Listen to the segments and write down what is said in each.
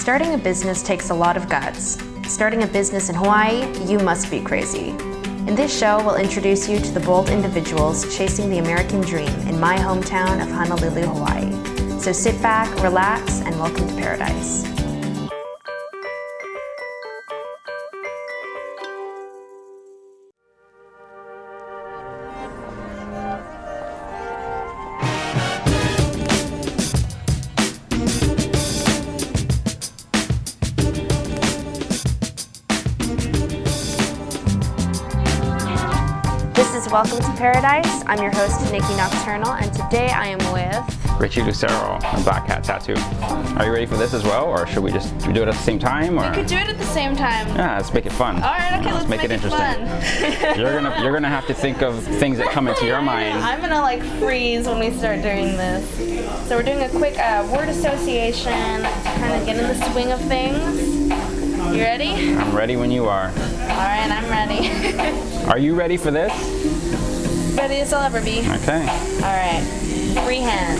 Starting a business takes a lot of guts. Starting a business in Hawaii, you must be crazy. In this show, we'll introduce you to the bold individuals chasing the American dream in my hometown of Honolulu, Hawaii. So sit back, relax, and welcome to paradise. This is Welcome to Paradise. I'm your host, Nikki Nocturnal, and today I am with... Richie Lucero and Black Cat Tattoo. Are you ready for this as well, or should we just do it at the same time? Or? We could do it at the same time. Yeah, let's make it fun. All right, okay, let's make it interesting. Fun. You're gonna have to think of things that come into your mind. I'm gonna like freeze when we start doing this. So we're doing a quick word association to kind of get in the swing of things. You ready? I'm ready when you are. All right, I'm ready. Are you ready for this? Ready as I'll ever be. Okay. All right. Freehand.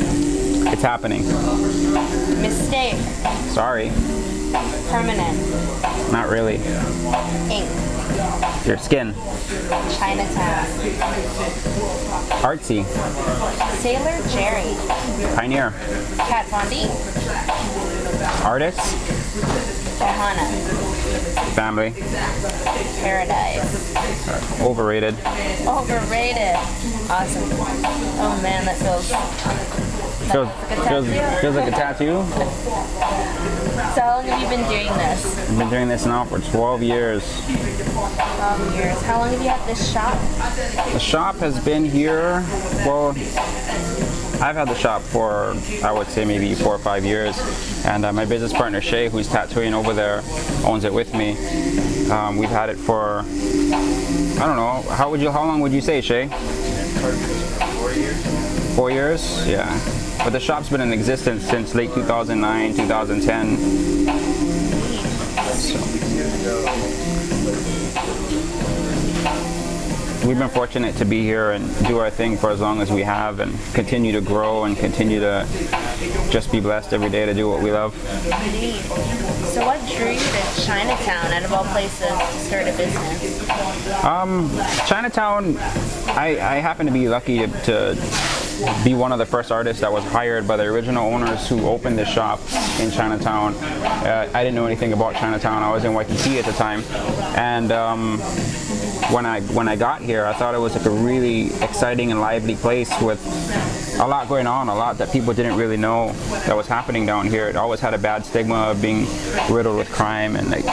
It's happening. Mistake. Sorry. Permanent. Not really. Ink. Your skin. Chinatown. Artsy. Sailor Jerry. Pioneer. Kat Von D. Artist. Ohana. Family. Paradise. Overrated. Overrated. Awesome. Oh man, that feels Feels like a tattoo. So how long have you been doing this? I've been doing this now for 12 years. 12 years. How long have you had this shop? The shop has been here, well, I've had the shop for, I would say, maybe 4 or 5 years. And my business partner, Shay, who's tattooing over there, owns it with me. We've had it for, I don't know, how long would you say, Shay? 4 years. 4 years? Yeah. But the shop's been in existence since late 2009, 2010. We've been fortunate to be here and do our thing for as long as we have and continue to grow and continue to just be blessed every day to do what we love. Indeed. So what drew you to Chinatown, out of all places, to start a business? Chinatown, I happen to be lucky to be one of the first artists that was hired by the original owners who opened this shop in Chinatown. I didn't know anything about Chinatown. I was in Waikiki at the time, and when I got here, I thought it was like a really exciting and lively place with a lot going on, a lot that people didn't really know that was happening down here. It always had a bad stigma of being riddled with crime and like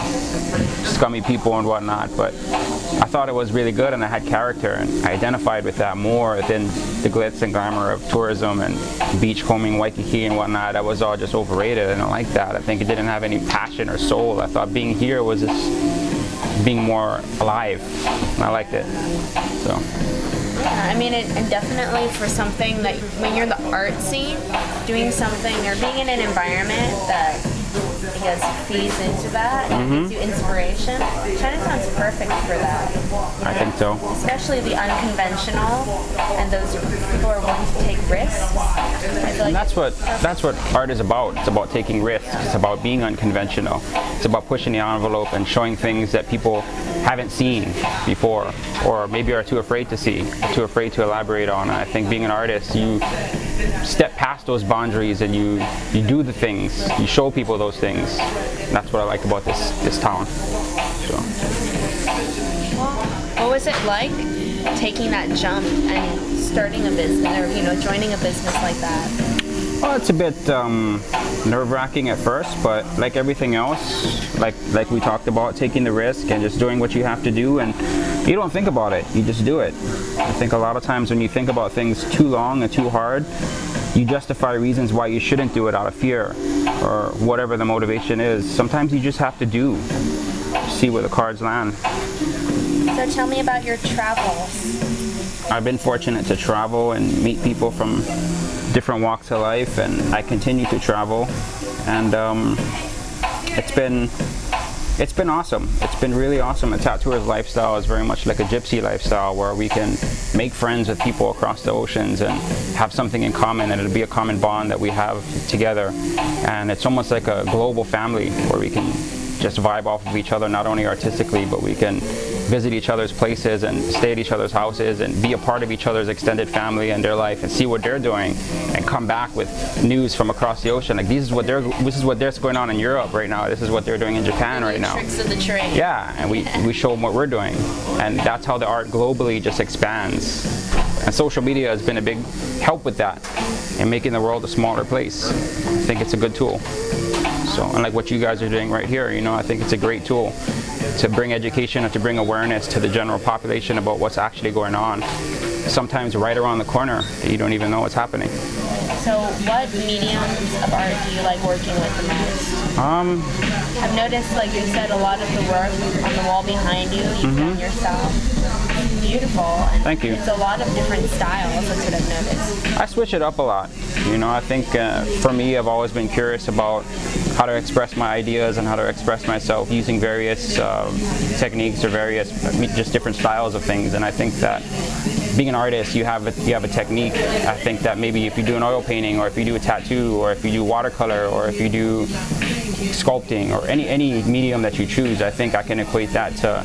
scummy people and whatnot, but I thought it was really good and it had character, and I identified with that more than the glitz and glamour of tourism and beachcombing Waikiki and whatnot. That was all just overrated. I don't like that. I think it didn't have any passion or soul. I thought being here was just being more alive, and I liked it. So. Yeah, I mean, it definitely for something that when you're the art scene, doing something or being in an environment that I guess feeds into that and gives you inspiration, Chinatown's perfect for that. I think so. Especially the unconventional and those people who are willing to take risks. I feel like that's what art is about. It's about taking risks. It's about being unconventional. It's about pushing the envelope and showing things that people haven't seen before, or maybe are too afraid to see, too afraid to elaborate on. I think being an artist, you step past those boundaries and you do the things, you show people those things. That's what I like about this town. So. What was it like taking that jump and starting a business, or joining a business like that? Well, it's a bit nerve-wracking at first, but like everything else, like we talked about, taking the risk and just doing what you have to do, and you don't think about it, you just do it. I think a lot of times when you think about things too long and too hard, you justify reasons why you shouldn't do it out of fear or whatever the motivation is. Sometimes you just have to see where the cards land. So tell me about your travels. I've been fortunate to travel and meet people from different walks of life, and I continue to travel, and it's been It's been awesome. It's been really awesome. A tattooer's lifestyle is very much like a gypsy lifestyle, where we can make friends with people across the oceans and have something in common, and it'll be a common bond that we have together. And it's almost like a global family where we can just vibe off of each other, not only artistically, but we can visit each other's places and stay at each other's houses and be a part of each other's extended family and their life and see what they're doing and come back with news from across the ocean. Like, this is what's going on in Europe right now. This is what they're doing in Japan right now. Tricks of the trade. Yeah, and we show them what we're doing, and that's how the art globally just expands. And social media has been a big help with that in making the world a smaller place. I think it's a good tool. So, and like what you guys are doing right here, you know, I think it's a great tool to bring education and to bring awareness to the general population about what's actually going on. Sometimes right around the corner, you don't even know what's happening. So what mediums of art do you like working with the most? I've noticed, like you said, a lot of the work on the wall behind you, you've done yourself. Beautiful. And thank you. It's a lot of different styles, that's what I've noticed. I switch it up a lot. You know, I think for me, I've always been curious about how to express my ideas and how to express myself using various techniques or various just different styles of things. And I think that being an artist, you have a technique. I think that maybe if you do an oil painting, or if you do a tattoo, or if you do watercolor, or if you do sculpting, or any medium that you choose, I think I can equate that to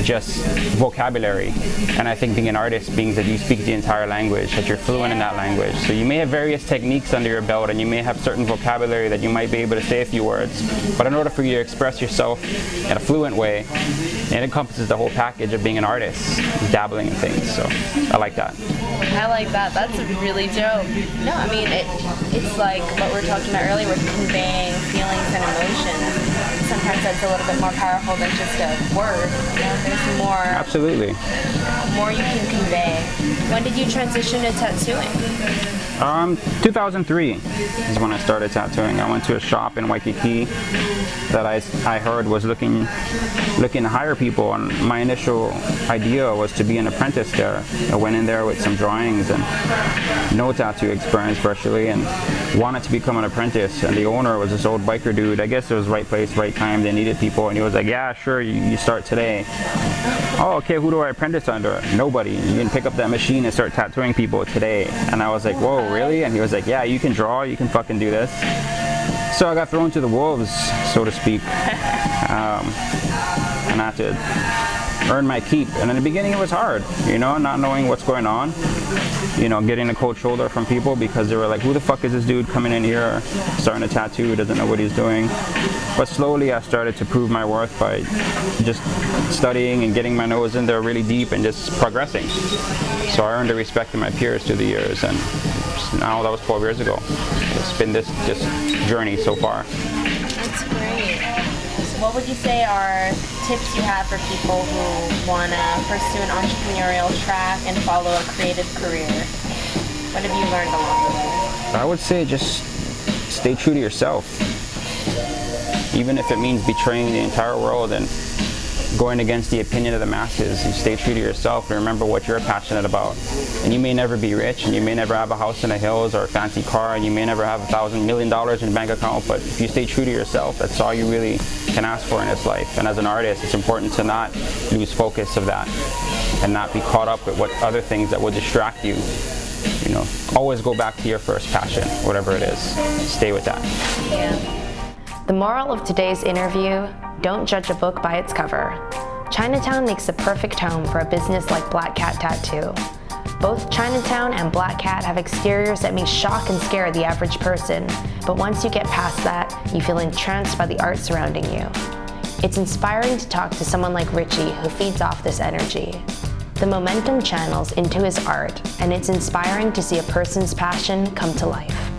just vocabulary. And I think being an artist means that you speak the entire language, that you're fluent in that language. So you may have various techniques under your belt, and you may have certain vocabulary that you might be able to say a few words. But in order for you to express yourself in a fluent way, it encompasses the whole package of being an artist, dabbling in things. So I like that. I like that. That's really dope. No, I mean, it's like what we were talking about earlier with conveying feelings and emotions. Sometimes that's a little bit more powerful than just a word. You know, there's more. Absolutely. More you can convey. When did you transition to tattooing? 2003 is when I started tattooing. I went to a shop in Waikiki that I heard was looking to hire people, and my initial idea was to be an apprentice there. I went in there with some drawings and no tattoo experience virtually, and wanted to become an apprentice. And the owner was this old biker dude. I guess it was right place, right time. They needed people, and he was like, "Yeah, sure, you start today." Oh, okay, who do I apprentice under? Nobody. You can pick up that machine and start tattooing people today. And I was like, whoa, really? And he was like, yeah, you can draw, you can fucking do this. So I got thrown to the wolves, so to speak. And I had to earn my keep. And in the beginning it was hard, you know, not knowing what's going on. You know, getting a cold shoulder from people because they were like, who the fuck is this dude coming in here starting a tattoo, doesn't know what he's doing. But slowly I started to prove my worth by just studying and getting my nose in there really deep and just progressing. So I earned the respect of my peers through the years, and now that was 12 years ago. It's been this just journey so far. That's great. So what would you say are tips you have for people who want to pursue an entrepreneurial track and follow a creative career? What have you learned along the way? I would say just stay true to yourself. Even if it means betraying the entire world and going against the opinion of the masses, you stay true to yourself and remember what you're passionate about. And you may never be rich, and you may never have a house in the hills or a fancy car, and you may never have $1,000 million in a bank account, but if you stay true to yourself, that's all you really can ask for in this life. And as an artist, it's important to not lose focus of that and not be caught up with what other things that will distract you. You know, always go back to your first passion, whatever it is. Stay with that. Yeah. The moral of today's interview: don't judge a book by its cover. Chinatown makes the perfect home for a business like Black Cat Tattoo. Both Chinatown and Black Cat have exteriors that may shock and scare the average person, but once you get past that, you feel entranced by the art surrounding you. It's inspiring to talk to someone like Richie who feeds off this energy. The momentum channels into his art, and it's inspiring to see a person's passion come to life.